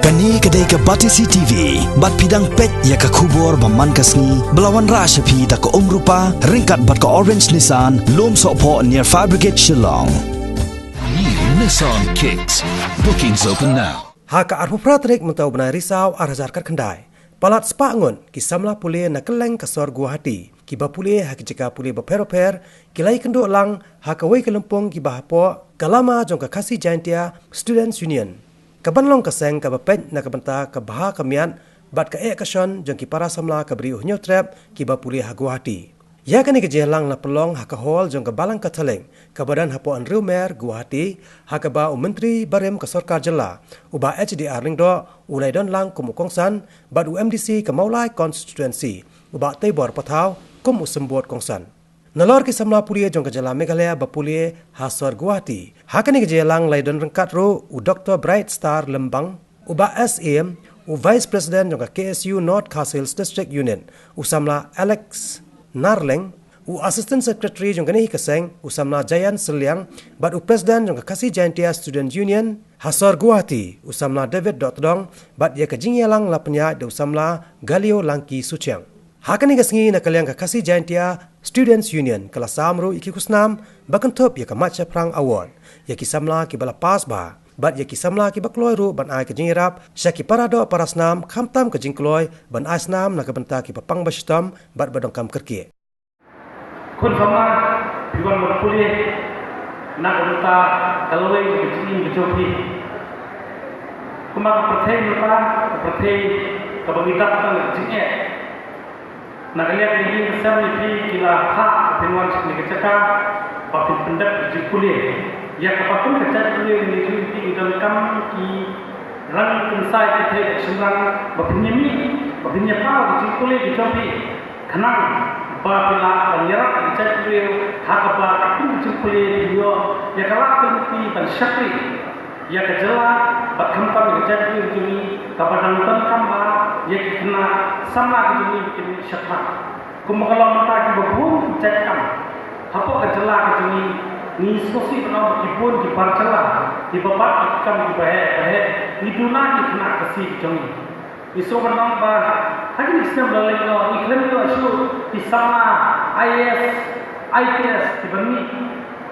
Kani kedai ke Batisi TV, bat pidang pet ya ke kubur baman kasni, belawan rashapi da ke rupa, ringkat bat ke Orange Nissan, lom sokpo near Fire Brigade Shillong. New Nissan Kicks. Bookings open now. Haka arpupra trik mentau benai risau arhajar kat kendai. Palat sepangun kisamla pulih nak keleng kasor Guwahati. Kiba pulih hak jika pulih berper-per, kilai kenduk lang haka wei kelempung kiba hapo kalama jong ka kasih jaintia Students Union. Kabanlong kaseng kabapet nak kabenta kabaha kamian bat ka kason jong ki para samla kabri uhnyo trap kiba pulih ha Guwahati. Ya kani kejelang na pelong haka hall jong ka balang kathaleng kabadan hapo Anriu Mer Guwahati haka ba menteri barem ka sarkar jela uba HDR ringdo ulai don lang kumukongsan bat UMDC ka Maulai constituency uba Taibor Pathau kum usembot kongsan. Nalor ki samla pulie jong ka jela Meghalaya ba pulie hasor Guwahati. Haka ni kejelang lai don rengkat ro u Dr. Bright Star Lembang uba SM u Vice President jong ka KSU North Castles District Union u samla Alex Narleng, u Assistant Secretary jong kani kaseng usamna Jayan Seliang, bat u President jong kasih Jaintia Student Union Hasor Guwahati usamna David Dotdong, bat ya kajingyalang lapnya de usamna Galio Langki Suciang. Hakani kasengi nakaliang kasih Jaintia Students Union kelas samru iki kusnam bakentop ya kamacha prang award ya kisamla ki bala pas ba. Bat ya kisamla ki bakloi ru ban ai kajingirap syaki parado parasnam khamtam kajingkloi ban asnam nak benta ki papang bastam bat badongkam kerki. Kun sama diwan berpulih nak benta kaloi kajingin kejopi. Kumak perthai lupa perthai kabangita tang kajingnya. Nak lihat ini kesam ni kila hak pinwan ni kecaka papi pendak kajingkulih. Ya kapatun kerja kuliah ini di dalam ki rang insai kita semang bapinnya pau di kuliah di jopi kenang bapila nyerak kerja kuliah hak apa kapun di kuliah dia ya kalak ki ban syakri ya kejela bat kampam kerja kuliah ini kapadang tan kamba ya kena sama ini bikin syakra kumakalau mata ki babun cekam apa kejela ini ni sosi penau kibun di parcela di babat ikam di bahe ni duna ni kena kasih jongi iso penau ba hagi ni sistem dalai no iklan to asu di sama ITS di bani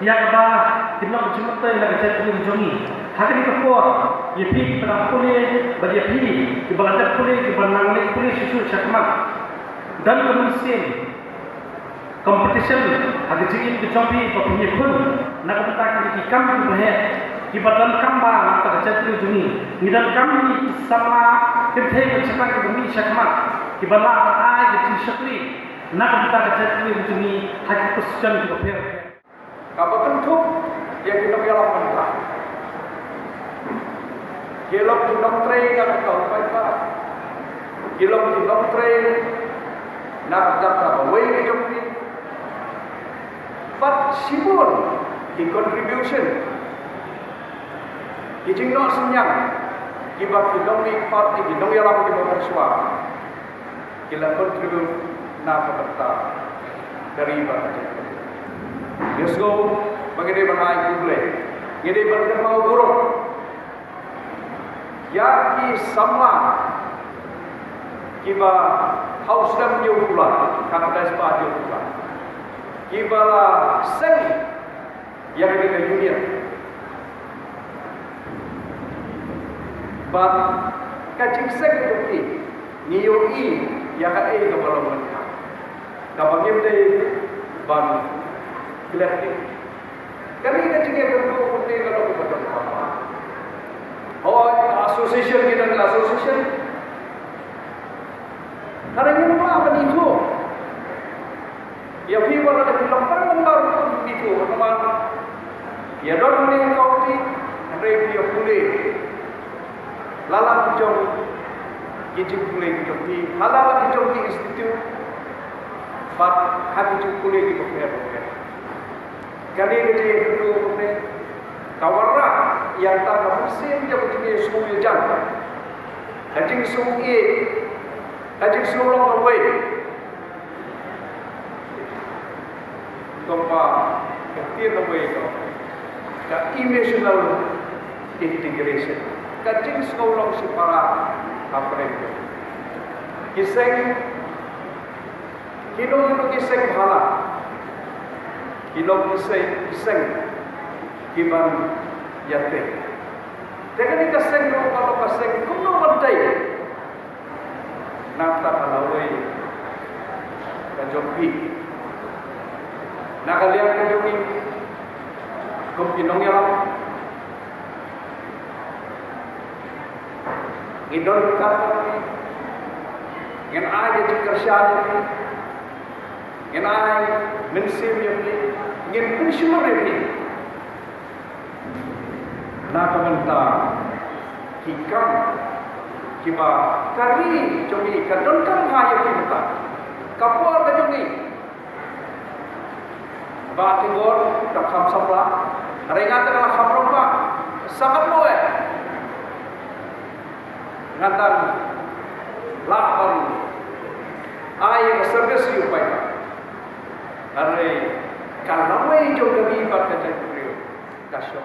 ya ba tinok jumata la kecet ni jongi hagi ni kapor ye pi penau pule ba ye pi di baladat pule di banang ni pule susu syakmat dan kemudian competition ada jingin kecobi papinya pun nak katakan di kami berhe di badan kamba nak terjadi juni di dalam kami sama kerja cepat kami syakmat di bala ai di syakri nak terjadi juni hak position di berhe apa tentu yang kita biarlah mentah gelok di doktre nak tahu apa gelok di doktre nak jatuh away di joki but sibul di contribution kijing no senyang kibat kidong ni part di dong yalang di bawah suara kila contribute na pemerintah dari bahagia let's go bagi bahaya boleh jadi berkembang buruk ya ki sama kiba house dam yo pula kata sepatu pula kibala seng yang ada di dunia. But kacing seng itu ki niyo i yang ada di dalam mereka. Kapag yung day ban gelap. Kami kacing yang berdua putih kalau kita berapa. Oh association kita adalah association. Karena ini apa itu? Ya people ada bilang perempuan itu teman. Ya don ni kau ti radio pulih. Lala kijong kijing pulih kijong ti. Lala kijong ti institute. But hati kijong pulih di bawah. Kali kerja itu pulih. Kawarra yang tak bersin dia begini semua jangan. Hajing sungi, hajing sulong away. Tompa kecil away ko. The emotional integration. kajing sekolah si para apa itu. Kiseng, kilo kiseng bhala, kilo kiseng kiban yate. Jangan dikaseng kalau kaseng kuno mandai. Nafta kalawai kajopi. Nakalian kajopi kumpinong yalam. Idol kami, yang ada di kerjaan ini, yang ada mensim ini, yang pensyur ini. Nak mentah hikam kiba kari jomi kadon kam haya kita kapor ka jomi ba tingor tak kham sabla rengat kala khamroba sangat loe ngatan lakon ay service yu pai are kalawai jo gabi bat ka jai priyo kasyo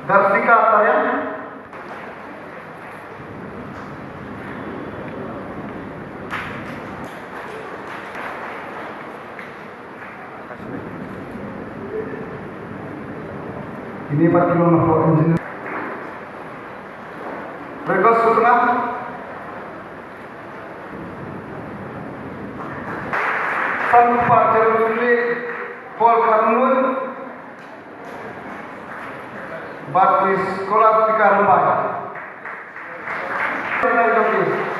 Darsika Tarian ini pati mga engineer Berikut Sutra Sanpa Jerusli Paul Karnun Batris Skolastika Rembang.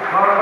Kalau